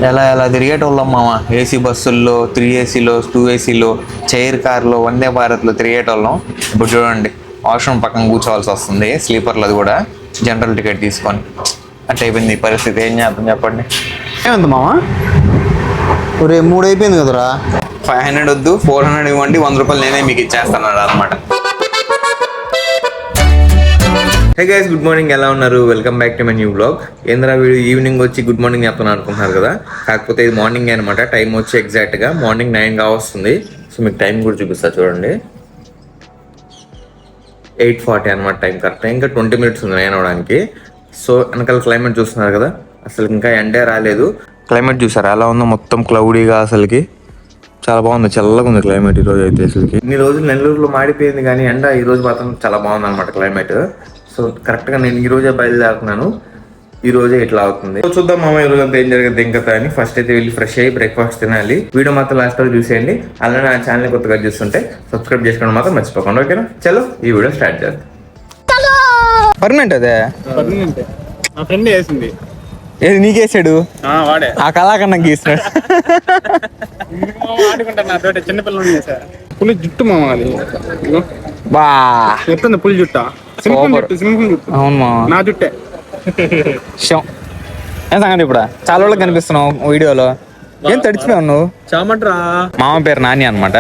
ఎలా ఎలా తిరిగేటోళ్ళం మామ. ఏసీ బస్సుల్లో, 3 ఏసీలో, 2 ఏసీలో, చైర్ కార్లో, వందే భారత్లో తిరిగేటోళ్ళం. ఇప్పుడు చూడండి వాష్రూమ్ పక్కన కూర్చోవాల్సి వస్తుంది, స్లీపర్లు, అది కూడా జనరల్ టికెట్ తీసుకొని. అట్లా అయిపోయింది ఈ పరిస్థితి. ఏం చేద్దాం చెప్పండి. ఏమంత మామ? ఒరే 3 అయిపోయింది కదరా. 500 వద్దు, 400 ఇవ్వండి, 100 రూపాయలు నేనే మీకు ఇచ్చేస్తాను అనమాట. Hey guys, good morning. ఎలా ఉన్నారు? Welcome back to my new blog. ఏంద్రా వీడియో ఈవినింగ్ వచ్చి గుడ్ మార్నింగ్ చెప్తాను అనుకుంటున్నారు కదా, కాకపోతే ఇది మార్నింగ్ అనమాట. టైం వచ్చి ఎగ్జాక్ట్గా మార్నింగ్ 9 కావస్తుంది. సో మీకు టైం కూడా చూపిస్తా చూడండి. 8:40 అనమాట టైం కరెక్ట్. ఇంకా 20 మినిట్స్ ఉంది 9 అవడానికి. సో వెనకాల క్లైమేట్ చూస్తున్నారు కదా, అసలు ఇంకా ఎండే రాలేదు. క్లైమేట్ చూసారా ఎలా ఉందో, మొత్తం క్లౌడీగా, అసలుకి చాలా బాగుంది, చల్లగా ఉంది క్లైమేట్ ఈ రోజు అయితే. అసలుకి ఇన్ని రోజులు నెల్లూరులో మాడిపోయింది కానీ ఎండ ఈ రోజు మాత్రం చాలా బాగుంది అనమాట క్లైమేట్. సో కరెక్ట్గా నేను ఈ రోజే బయలుదేరుతున్నాను, ఈ రోజే ఇట్లా అవుతుంది. చూద్దాం మామ ఈ రోజు అంతా ఏం జరిగింది ఇంకా అని. ఫస్ట్ అయితే వెళ్ళి ఫ్రెష్ అయ్యి బ్రేక్ఫాస్ట్ తినాలి. వీడియో మాత్రం లాస్ట్ వరకు చూసేయండి. అలానే నా ఛానల్ కొత్తగా చూస్తుంటే సబ్స్క్రైబ్ చేసుకోవడం మాత్రం మర్చిపోకండి, ఓకేనా? చలో ఈ వీడియో స్టార్ట్ చేద్దాం. పర్మనెంట్ అదే, పర్మనెంట్. నా ఫ్రెండ్ వేసింది. ఏది నీకేసాడు? వాడే ఆ కళాకన్నా గీస్తాడు. ఆడుకుంటారు నాతో, చిన్నపిల్లలు చేశారు. పులి జుట్టు మామ, అది బా ఎట్లుంది పులి జుట్ట? సింపుల్ జుట్టు. అవును మా, నా జుట్టే. ఏం సంగతి ఇప్పుడు చాలా వాళ్ళకి కనిపిస్తున్నావు వీడియోలో, ఏం తడిచిపోయావు నువ్వు? చామంట్రా. మామ పేరు నాని అనమాట.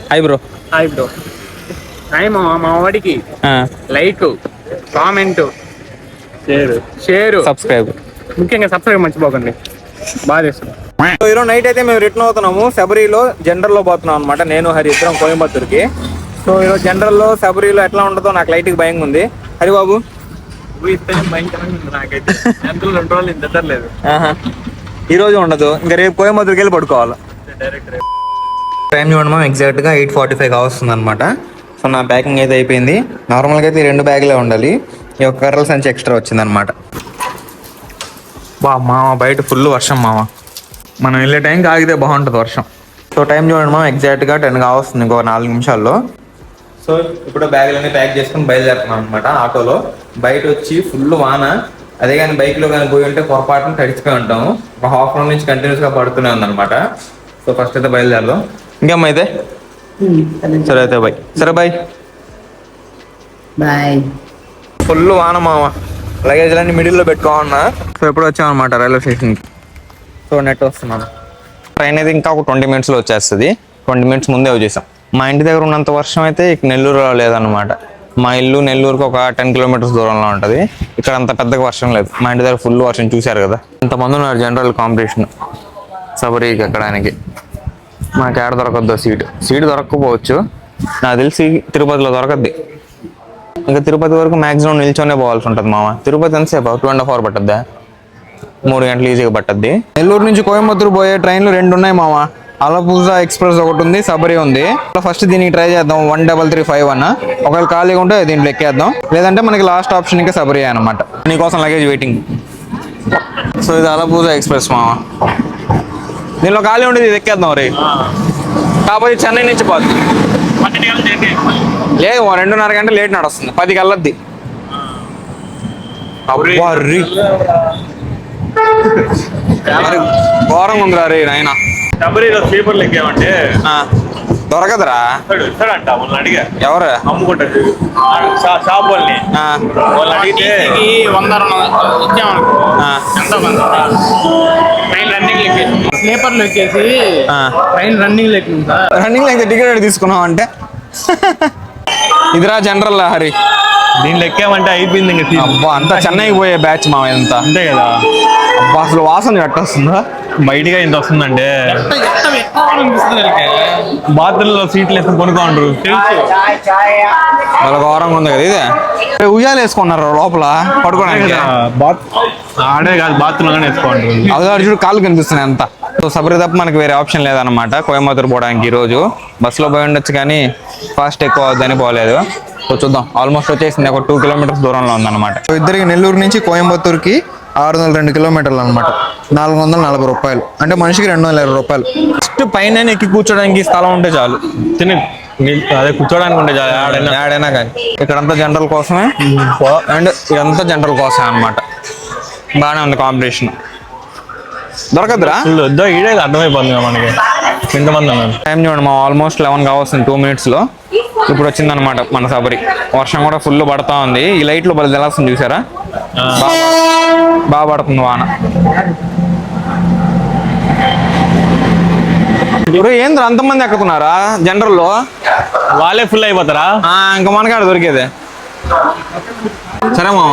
Hi bro. Hi bro. Hi మామ. మా వాడికి లైక్, కామెంట్, షేర్, సబ్స్క్రైబ్, ముఖ్యంగా సబ్స్క్రైబ్ మర్చిపోకండి. బాగా చేస్తున్నాం. ఈరోజు నైట్ అయితే మేము రిటర్న్ అవుతున్నాము. శబరిలో జనరల్లో పోతున్నాం అనమాట, నేను హరి ఇద్దరం కోయంబత్తూర్కి. సో ఈరోజు జనరల్లో శబరిలో ఎట్లా ఉంటుందో నాకు లైట్కి భయంగా ఉంది. హరి బాబు భయంకరంగా ఉంది నాకైతే. 2 రోజులు ఇంత తిరగలేదు. ఈ రోజు ఉండదు, ఇంకా రేపు కోయంబత్తూర్కి వెళ్ళి పడుకోవాలి. టైం చూడండి మనం, ఎగ్జాక్ట్గా 8:45 కావస్తుంది అనమాట. సో నా ప్యాకింగ్ అయితే అయిపోయింది. నార్మల్గా అయితే 2 బ్యాగులే ఉండాలి, ఈ ఒక్క కర్రల సంచి ఎక్స్ట్రా వచ్చిందనమాట. బా మామ బయట ఫుల్ వర్షం మామ, మనం వెళ్ళే టైంకి ఆగితే బాగుంటుంది వర్షం. సో టైం చూడండి మనం, ఎగ్జాక్ట్గా 10 కావస్తుంది, ఇంకో 4 నిమిషాల్లో. సో ఇప్పుడు బ్యాగులన్నీ ప్యాక్ చేసుకుని బయలుదేరుతున్నాం అనమాట ఆటోలో. బయట వచ్చి ఫుల్ వాన, అదే కానీ బైక్లో కానీ పోయి ఉంటే పొరపాటున తడిచిపోయి ఉంటాము. ఒక హాఫ్ అన్ అవర్ నుంచి కంటిన్యూస్గా పడుతూనే ఉందన్నమాట. సో ఫస్ట్ అయితే బయలుదేరదాం. ఇంకేమ్మా అయితే సరే అయితే బాయ్. సరే బాయ్ బాయ్. ఫుల్ వాన మామ, లగేజ్లన్నీ మిడిల్లో పెట్టుకోమన్నా. సో ఎప్పుడు వచ్చామన్నమాట రైల్వే స్టేషన్కి. సో నెట్ వస్తున్నాను. ట్రైన్ అయితే ఇంకా ఒక 20 మినిట్స్లో వచ్చేస్తుంది. 20 మినిట్స్ ముందే వచ్చేసాం. మా ఇంటి దగ్గర ఉన్నంత వర్షం అయితే ఇక్కడ నెల్లూరులో లేదనమాట. మా ఇల్లు నెల్లూరుకి ఒక 10 కిలోమీటర్స్ దూరంలో ఉంటుంది. ఇక్కడ అంత పెద్దగా వర్షం లేదు. మా ఇంటి దగ్గర ఫుల్ వర్షం చూశారు కదా. ఇంతమంది ఉన్నారు జనరల్ కాంపిటీషన్ శబరికి ఎక్కడానికి. మాకు ఏడ దొరకద్దు సీటు దొరకకపోవచ్చు, నాకు తెలిసి తిరుపతిలో దొరకద్ది. ఇంకా తిరుపతి వరకు మాక్సిమం నిల్చొనే పోవాల్సి ఉంటుంది మామ. తిరుపతి ఎంతసేపు? 2.5 hours పట్టద్దా? 3 గంటలు ఈజీగా పట్టద్ది. నెల్లూరు నుంచి కోయంబత్తూరు పోయే ట్రైన్లు 2 ఉన్నాయి మామ. అలపూజా ఎక్స్ప్రెస్ ఒకటి ఉంది, శబరి ఉంది. ఫస్ట్ దీనికి ట్రై చేద్దాం, 1335 ఒకవేళ ఖాళీగా ఉంటే దీంట్లో ఎక్కేద్దాం, లేదంటే మనకి లాస్ట్ ఆప్షన్ ఇంకా శబరి అనమాట. నీకోసం లగేజ్ వెయిటింగ్. సో ఇది అలపూజా ఎక్స్ప్రెస్ మామ, దీనిలో ఖాళీ ఉండేది, ఇది ఎక్కేద్దాం రే. కాకపోతే చెన్నై నుంచి పోతుంది. లేదు 2.5 గంటలు లేట్ నడుస్తుంది, 10కి వెళ్ళద్ది. ఘోరంగా ఉందిరా రే నాయన. శబరిలో స్లీపర్లు ఎక్కామంటే దొరకదురా. ఇస్తాడంట, వాళ్ళని అడిగా. ఎవరు అమ్ముకుంటారు షాప్ వాళ్ళని. వాళ్ళు అడిగితే 100 ఇచ్చామనుకో, ట్రైన్ రన్నింగ్ ఎక్కేసి స్లీపర్లు ఎక్కేసి ట్రైన్ రన్నింగ్ రన్నింగ్ అయితే టికెట్ తీసుకున్నాం అంటే ఇదిరా జనరల్ హరి. దీనిలో ఎక్కామంటే అయిపోయింది ఇంకా. అబ్బా అంతా చెన్నైకి పోయే బ్యాచ్ మా ఇదంతా. అంతే కదా. అబ్బా అసలు వాసన ఎట్టొస్తుందా బయటగా ఇంత వస్తుందంటే. బాత్రూంలో సీట్లు వేసుకుని కొనుక్కోండ్రు. వాళ్ళ ఘోరంగా ఉంది కదా ఇది. ఉయ్యాలు వేసుకున్నారు లోపల పడుకోవడానికి. ఆడే కాదు, బాత్రూమ్ లోనే వేసుకోండి. అదే అర్జుడు కాళ్ళు కనిపిస్తున్నాయి అంతా. సో శబరి తప్ప మనకి వేరే ఆప్షన్ లేదనమాట కోయంబత్తూరు పోవడానికి. ఈరోజు బస్సులో పోయి ఉండొచ్చు కానీ ఫాస్ట్ ఎక్కువ అవుద్దని పోలేదు. సో చూద్దాం, ఆల్మోస్ట్ వచ్చేసింది, ఒక 2 kilometers దూరంలో ఉందన్నమాట. సో ఇద్దరికి నెల్లూరు నుంచి కోయంబత్తూరుకి 602 kilometers అనమాట. 440 రూపాయలు, అంటే మనిషికి 220 రూపాయలు. ఫస్ట్ పైన ఎక్కి కూర్చోడానికి స్థలం ఉంటే చాలు, అదే కూర్చోడానికి ఉంటే చాలు, ఆడైనా కానీ. ఇక్కడంతా జనరల్ కోసమే, అండ్ ఇదంతా జనరల్ కోసమే అనమాట. బాగానే ఉంది కాంపిటీషన్. దొరకదురా ఈడే అర్థమైపోతుంది మనకి ఎంతమంది అన్నారు. టైం చూడండి మా ఆల్మోస్ట్ 11 కావాల్సింది 2 minutes లో ఇప్పుడు వచ్చిందనమాట మన సబరి. వర్షం కూడా ఫుల్ పడతా ఉంది. ఈ లైట్లు బలి తెలాస్తుంది చూసారా, బాగా పడుతుంది వాన. ఇప్పుడు ఏంద్ర అంతమంది ఎక్కుతున్నారా జనరల్లో? వాళ్ళే ఫుల్ అయిపోతారా? ఇంకా మనకాడ దొరికేదే. సరే మామ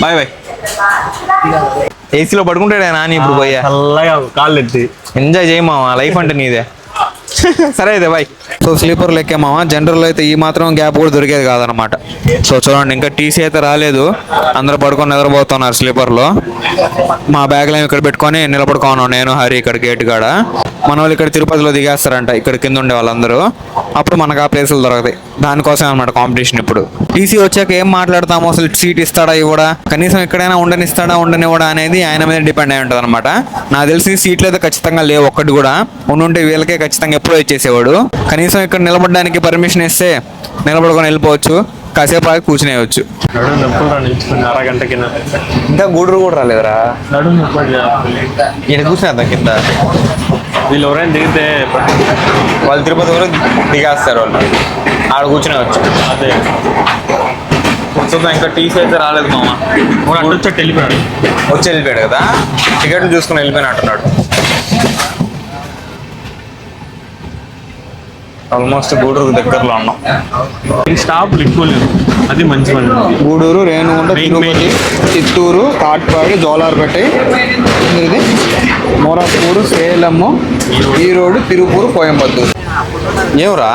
బాయ్ బాయ్. ఏసీలో పడుకుంటాడే నాని ఇప్పుడు పోయా. చల్లగా కాళ్ళు ఎత్తి ఎంజాయ్ చేయమావా, లైఫ్ అంటే నీదే. సరే అయితే బాయ్. సో స్లీపర్లు ఎక్కామావా. జనరల్ అయితే ఈ మాత్రం గ్యాప్ కూడా దొరికేది కాదనమాట. సో చూడండి ఇంకా టీసీ అయితే రాలేదు, అందరూ పడుకొని నిద్రపోతున్నారు స్లీపర్లో. మా బ్యాగ్లో ఇక్కడ పెట్టుకొని నిలబడుకున్నాను నేను హరి ఇక్కడ గేట్ కాడ. మన వాళ్ళు ఇక్కడ తిరుపతిలో దిగేస్తారంట ఇక్కడ కింద ఉండే వాళ్ళందరూ. అప్పుడు మనకు ఆ ప్లేసులు దొరకతాయి. దానికోసం అనమాట కాంపిటీషన్. ఇప్పుడు టీసీ వచ్చాక ఏం మాట్లాడతామో, అసలు సీట్ ఇస్తాడా ఇవ్వడా, కనీసం ఎక్కడైనా ఉండనిస్తాడా ఉండనివ్వడా అనేది ఆయన మీద డిపెండ్ అయి ఉంటుంది అనమాట. నాకు తెలిసి సీట్లు అయితే ఖచ్చితంగా లేవు ఒక్కటి కూడా. ఉండుంటే వీళ్ళకే ఖచ్చితంగా ఎప్పుడో ఇచ్చేసేవాడు. కనీసం ఇక్కడ నిలబడడానికి పర్మిషన్ ఇస్తే నిలబడుకొని వెళ్ళిపోవచ్చు, కాసేపు ఆగి కూర్చునేయచ్చు. నడుము నొప్పులు నిల్చుకుని అరగంట కింద ఇంకా గూడూరు కూడా రాలేదురా. నడుము నొప్పి ఇక్కడ కూర్చునేద్దాం కింద. వీళ్ళు ఎవరైనా దిగితే వాళ్ళు తిరుపతి కూడా దిగేస్తారు, వాళ్ళు ఆడ కూర్చునేవచ్చు. అదే చూద్దాం. ఇంకా టీసీ అయితే రాలేదు మామ. వచ్చి వెళ్ళిపోయాడు. వచ్చి వెళ్ళిపోయాడు కదా, టికెట్లు చూసుకుని వెళ్ళిపోయినట్టున్నాడు. ఆల్మోస్ట్ గూడూరు దగ్గరలో ఉన్నాం. స్టాప్లు ఎక్కువ లేవు, అది మంచి పని. గూడూరు, రేణుగుంట, తిరుపతి, చిత్తూరు, కాట్పాడి, జోలార్పేట, ఇది మోరాపూరు, సేలము, ఈరోడు, తిరుపూరు, కోయంబత్తూరు. ఏమరా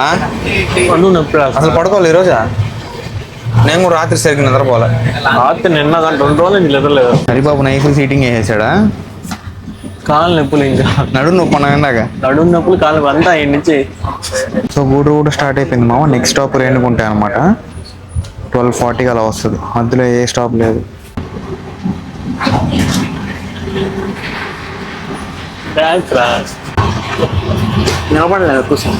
నొప్పి అసలు పడుకోవాలి ఈరోజా? నేను కూడా రాత్రి సరిగ్గా నిద్రపోలే. రాత్రి నిన్న గంట 2 రోజులు నిద్రలేదు. హరిబాబు నైఫ్ సీటింగ్ వేసాడా? కాళ్ళు నొప్పులు, ఇంకా నడుము నొప్పి ఇందాక నడుము నొప్పులు కాళ్ళు అంతా ఆయన నుంచి. సో గూడూరు కూడా స్టార్ట్ అయిపోయింది మామ. నెక్స్ట్ స్టాప్ రేణుగుంట అనమాట. 12:40 అలా వస్తుంది. మధ్యలో ఏ స్టాప్ లేదు. నిలబడలేదు కూర్చో.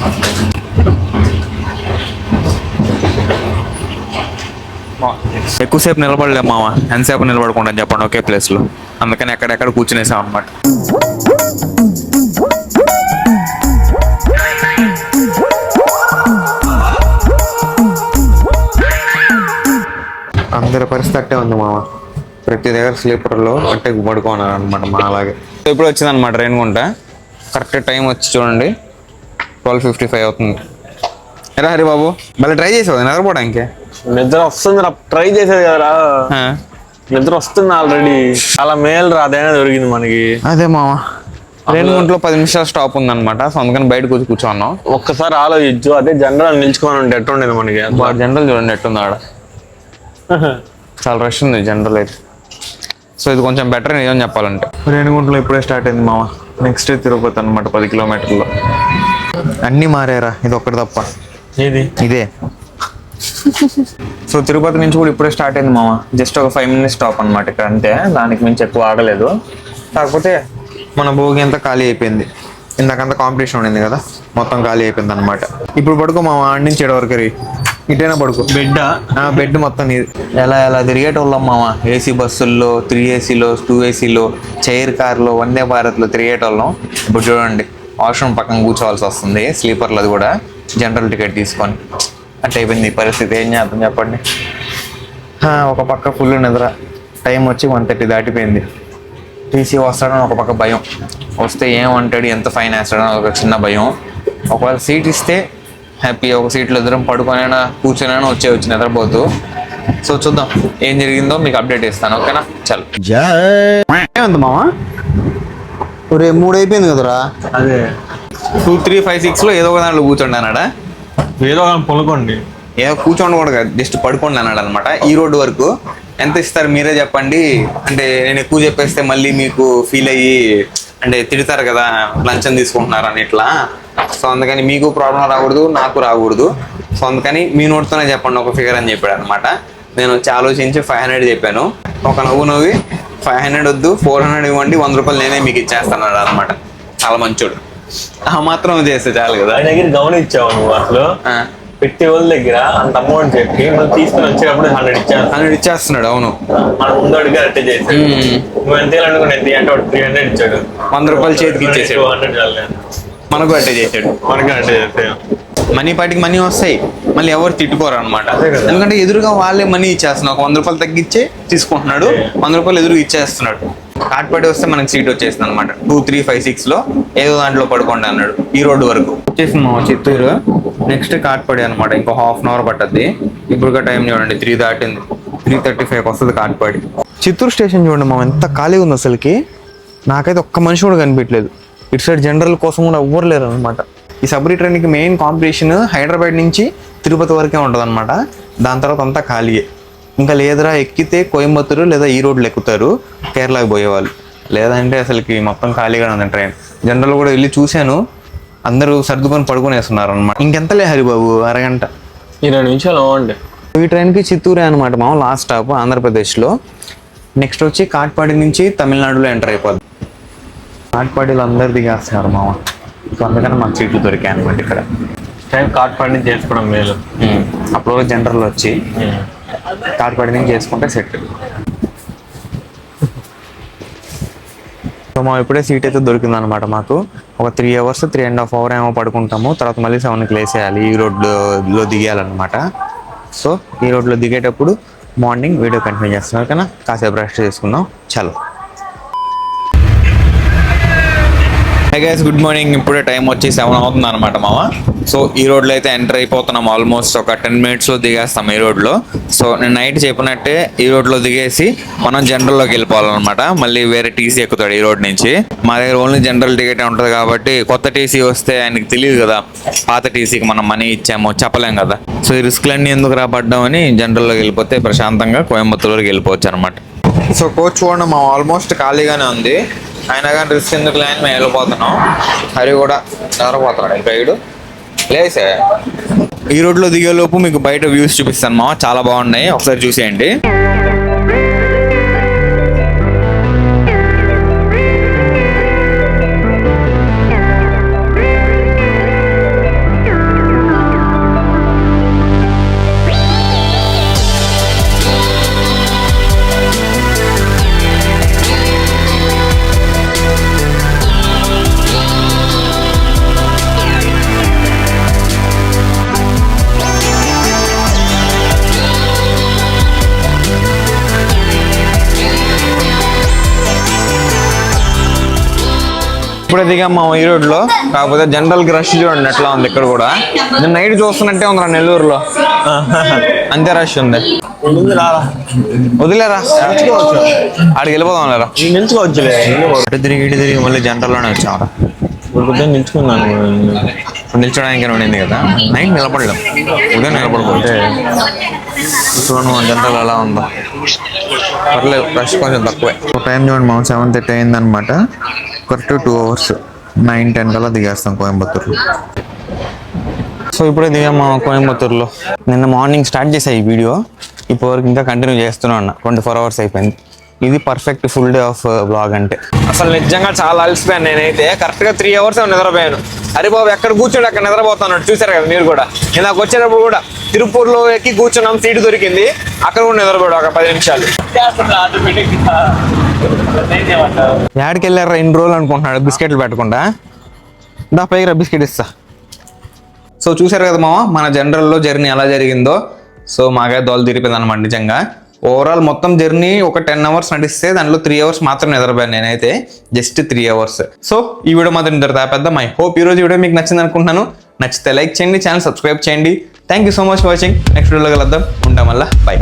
ఎక్కువసేపు నిలబడలేము మామ. ఎంతసేపు నిలబడుకుంటాం చెప్పండి ఒకే ప్లేస్లో. అందుకని ఎక్కడెక్కడ కూర్చునేసాం అనమాట. అందరి పరిస్థితి అట్టే ఉంది మామ. ప్రతి దగ్గర స్లీపర్లో అట్టే పడుకున్నారు అనమాట మా అలాగే. ఇప్పుడు వచ్చింది అనమాట రేణుగుంట. కరెక్ట్ టైం వచ్చి చూడండి 12:55 అవుతుంది. ఎలా హరిబాబు మళ్ళీ ట్రై చేసావు నిద్రపోవడానికి? నిద్ర వస్తుంది, ట్రై చేసేది కదరా. నిద్ర వస్తుంది ఆల్రెడీ. చాలా మేలు రా, అదైనా దొరికింది మనకి. అదే మామ, రేణుగుంటలో 10 నిమిషాలు స్టాప్ ఉంది అనమాట. సో అందుకని బయట కూర్చున్నాం. ఒక్కసారి ఆలోచించు, అదే జనరల్ నిల్చుకొని ఉంటే ఎట్టుండేది మనకి. జనరల్ చూడండి ఎట్టుంది ఆడ. చాలా రష్ ఉంది జనరల్ అయితే. సో ఇది కొంచెం బెటర్ నిజం చెప్పాలంటే. రేణుగుంటలో ఇప్పుడే స్టార్ట్ అయింది మామ. నెక్స్ట్ తిరుపతి అనమాట 10 కిలోమీటర్లు. అన్నీ మారారా, ఇది ఒక్కటి తప్ప. ఇదే. సో తిరుపతి నుంచి కూడా ఇప్పుడే స్టార్ట్ అయింది మామ. జస్ట్ ఒక 5 minutes స్టాప్ అనమాట ఇక్కడ, అంతే. దానికి మించి ఎక్కువ ఆగలేదు. కాకపోతే మన భోగి అంతా ఖాళీ అయిపోయింది. ఇందాకంతా కాంపిటీషన్ ఉండింది కదా, మొత్తం ఖాళీ అయిపోయింది అనమాట. ఇప్పుడు పడుకో మామ, ఆడి నుంచి 7 వరకు ఇటైనా పడుకో. బెడ్ మొత్తం ఎలా తిరిగేటోళ్ళం మామ. ఏసీ బస్సుల్లో, 3 ACలో, 2 ACలో, చైర్ కార్లో, వందే భారత్లో తిరిగేటోళ్ళం. ఇప్పుడు చూడండి వాష్రూమ్ పక్కన కూర్చోవాల్సి వస్తుంది స్లీపర్లో, అది కూడా జనరల్ టికెట్ తీసుకొని. అంటే అయిపోయింది ఈ పరిస్థితి. ఏం చేద్దాం చెప్పండి. ఒక పక్క ఫుల్ నిద్ర. టైం వచ్చి 1:30 దాటిపోయింది. టీసీ వస్తాడని ఒక పక్క భయం, వస్తే ఏమంటాడు, ఎంత ఫైన్ వేస్తాడని ఒక చిన్న భయం. ఒకవేళ సీట్ ఇస్తే హ్యాపీ, ఒక సీట్లో ఇద్దరం పడుకొనైనా కూర్చొనైనా వచ్చి నిద్రపోతూ. సో చూద్దాం ఏం జరిగిందో మీకు అప్డేట్ ఇస్తాను, ఓకేనా? చల్ ఏమంత మామ, 3 అయిపోయింది కదరా. అదే 2, 3, 5, 6లో ఏదో ఒక దాంట్లో కూర్చోండి అన్నాడా. ఏదో పనుకోండి, ఏదో కూర్చోండి కూడా కాదు, జస్ట్ పడుకోండి అన్నాడు అనమాట. ఈ రోడ్డు వరకు ఎంత ఇస్తారు మీరే చెప్పండి. అంటే నేను ఎక్కువ చెప్పేస్తే మళ్ళీ మీకు ఫీల్ అయ్యి అంటే తిడతారు కదా, లంచం తీసుకుంటున్నారు అని ఇట్లా. సో అందుకని మీకు ప్రాబ్లం రాకూడదు, నాకు రాకూడదు. సో అందుకని మీ నోట్తోనే చెప్పండి ఒక ఫిగర్ అని చెప్పాడు అనమాట. నేను ఆలోచించి 500 చెప్పాను. ఒక నవ్వి 500 వద్దు 400 ఇవ్వండి, 100 రూపాయలు నేనే మీకు ఇచ్చేస్తాను అనమాట. చాలా మంచోడు. ఆ మాత్రం చేస్తే చాలు కదా. దగ్గర గమనించావు నువ్వు అసలు. పెట్టి వాళ్ళ దగ్గర అంత అమౌంట్ చెప్పి మనం తీసుకుని వచ్చేటప్పుడు 100 ఇచ్చేస్తున్నాడు. అవును, మనం ముందు అడిగి అట్టే చేసాడు. నువ్వు ఎంత అనుకున్నా ఎంత అంటే 300 ఇచ్చాడు. 100 రూపాయలు చేతికి ఇచ్చేసాడు. 200 మనకు అట్టే చేసాడు. మనకి అట్టే చేసాడు. మనీ పాటికి మనీ వస్తాయి, మళ్ళీ ఎవరు తిట్టుకోరు అనమాట. ఎందుకంటే ఎదురుగా వాళ్ళే మనీ ఇచ్చేస్తున్నాడు. ఒక 100 రూపాయలు తగ్గించే తీసుకుంటున్నాడు, 100 రూపాయలు ఎదురుగా ఇచ్చేస్తున్నాడు. కాట్పాడి వస్తే మనకి సీట్ వచ్చేస్తుంది అనమాట. 2, 3, 5, 6 లో ఏదో దాంట్లో పడుకోండి అన్నాడు. ఈ రోడ్డు వరకు వచ్చేసింది మా చిత్తూరు. నెక్స్ట్ కాట్పాడి అనమాట. ఇంకో ½ అవర్ పట్టద్ది. ఇప్పుడుగా టైం చూడండి 3 దాటింది. 3:35 వస్తుంది కాట్పాడి. చిత్తూరు స్టేషన్ చూడండి మా ఎంత ఖాళీగా ఉంది అసలుకి. నాకైతే ఒక్క మనిషి కూడా కనిపించలేదు. ఇటు సైడ్ జనరల్ కోసం కూడా ఎవ్వరు లేరు అనమాట. ఈ సబరీ ట్రైన్కి మెయిన్ కాంపిటీషన్ హైదరాబాద్ నుంచి తిరుపతి వరకే ఉంటుంది అనమాట. దాని తర్వాత అంతా ఖాళీయే. ఇంకా లేదరా ఎక్కితే కోయంబత్తూరు లేదా ఈ రోడ్లు ఎక్కుతారు కేరళకి పోయేవాళ్ళు. లేదంటే అసలుకి మొత్తం ఖాళీగానే ఉంది ట్రైన్. జనరల్ కూడా వెళ్ళి చూశాను, అందరూ సర్దుకొని పడుకునేస్తున్నారు అనమాట. ఇంకెంతలే హరిబాబు, అరగంట 20 నిమిషాలు అవ్వండి. ఈ ట్రైన్కి చిత్తూరే అనమాట మా లాస్ట్ స్టాప్ ఆంధ్రప్రదేశ్లో. నెక్స్ట్ వచ్చి కాట్పాడి నుంచి తమిళనాడులో ఎంటర్ అయిపోద్ది. కాట్పాడిలో అందరు దిగేస్తున్నారు మామ. సో అందుకని మాకు సీట్లు దొరికాయి అనమాట ఇక్కడ. టైం కాట్పాడి నుంచి చేసుకోవడం మేలు. అప్పుడు జనరల్ వచ్చి కాట్పాడి నుంచి చేసుకుంటే సెట్. సో మా ఇప్పుడే సీట్ అయితే దొరికింది అనమాట మాకు. ఒక 3 అవర్స్ 3.5 అవర్ ఏమో పడుకుంటాము. తర్వాత మళ్ళీ 7కి లేసేయాలి. ఈ రోడ్లో దిగేయాలన్నమాట. సో ఈ రోడ్లో దిగేటప్పుడు మార్నింగ్ వీడియో కంటిన్యూ చేస్తున్నాం. ఓకేనా, కాసేపు రెస్ట్ చేసుకుందాం. చలో. Hi guys, good morning. ఇప్పుడే టైం వచ్చి 7 అవుతుంది అనమాట మామ. సో ఈ రోడ్లో అయితే ఎంటర్ అయిపోతున్నాం. ఆల్మోస్ట్ ఒక 10 minutesలో దిగేస్తాం ఈ రోడ్లో. సో నేను నైట్ చెప్పినట్టే ఈ రోడ్లో దిగేసి మనం జనరల్లోకి వెళ్ళిపోవాలన్నమాట. మళ్ళీ వేరే టీసీ ఎక్కుతాడు ఈ రోడ్ నుంచి. మా దగ్గర ఓన్లీ జనరల్ టికెట్ ఉంటుంది కాబట్టి కొత్త టీసీ వస్తే ఆయనకి తెలియదు కదా, పాత టీసీకి మనం మనీ ఇచ్చామో చెప్పలేం కదా. సో ఈ రిస్క్లన్నీ ఎందుకు రాబడ్డామని జనరల్లోకి వెళ్ళిపోతే ప్రశాంతంగా కోయంబత్తూరు వరకు వెళ్ళిపోవచ్చు అనమాట. సో కోచ్ చూడండి మా ఆల్మోస్ట్ ఖాళీగానే ఉంది. అయినా కానీ రిస్క్ ఎందుకు లేని మేము వెళ్ళిపోతున్నాం. హరి కూడా నిద్రపోతున్నాడు ఇంకా ఇడు లేసే. ఈ రోడ్లో దిగేలోపు మీకు బయట వ్యూస్ చూపిస్తాను మా, చాలా బాగున్నాయి, ఒకసారి చూసేయండి. ఇప్పుడే దిగాం మా ఈ రోడ్లో. కాకపోతే జనరల్కి రష్ చూడండి ఎట్లా ఉంది ఇక్కడ కూడా. నేను నైట్ చూస్తున్నట్టే ఉందిరా నెల్లూరులో, అంతే రష్ ఉంది. వదిలేరా ఆడికి వెళ్ళిపోదాం లేరా. నిల్చుకోవచ్చులే. అటు తిరిగి మళ్ళీ జనరల్లోనే వచ్చామరా. నిల్చుకున్నాను. నిల్చోడానికి ఉండింది కదా, నైట్ నిలబడలేం. ఉదయం నిలబడుకుంటే చూడండి మా జనరల్ ఎలా ఉందో. పర్లేదు, రష్ కొంచెం తక్కువే. టైం చూడండి మా 7:30 అయిందనమాట. కరెక్ట్ 2 hours 9-10 కల్లా దిగేస్తాం కోయంబత్తూరులో. సో ఇప్పుడే దిగాం మా కోయంబత్తూరులో. నిన్న మార్నింగ్ స్టార్ట్ చేసా ఈ వీడియో, ఇప్పటివరకు ఇంకా కంటిన్యూ చేస్తూనే ఉన్నా. 24 hours అయిపోయింది. ఇది perfect full day of blog అంటే. అసలు నిజంగా చాలా అలసిపోయాను నేనైతే. కరెక్ట్గా 3 hours నిద్రపోయాను. అరే బాబు ఎక్కడ కూర్చోండి అక్కడ నిద్రపోతున్నాడు, చూసారు కదా మీరు కూడా. ఇందాక వచ్చేటప్పుడు కూడా తిరుపూర్లో ఎక్కి కూర్చున్నాం, సీటు దొరికింది, అక్కడ కూడా నిద్రపోయాడు ఒక 10 నిమిషాలు. యాడికి వెళ్ళారా ఇన్ని రోజులు అనుకుంటున్నాడు బిస్కెట్లు పెట్టకుండా. దా పైగా బిస్కెట్ ఇస్తా. సో చూసారు కదా మామ మన జనరల్లో జర్నీ ఎలా జరిగిందో. సో మాకైతే దోలు తిరిపోయింది అనమాట నిజంగా. ఓవరాల్ మొత్తం జర్నీ ఒక 10 hours నడిస్తే దాంట్లో 3 hours మాత్రం నిద్రపోయాను నేనైతే, జస్ట్ 3 hours. సో ఈ వీడియో మాత్రం నిద్ర తాపేద్దాం. ఐ హోప్ ఈ రోజు వీడియో మీకు నచ్చింది అనుకుంటున్నాను. నచ్చితే లైక్ చేయండి, ఛానల్ సబ్స్క్రైబ్ చేయండి. Thank you so much for watching. Next వీడియోలో కలుద్దాం. ఉంటాం వల్ల బై.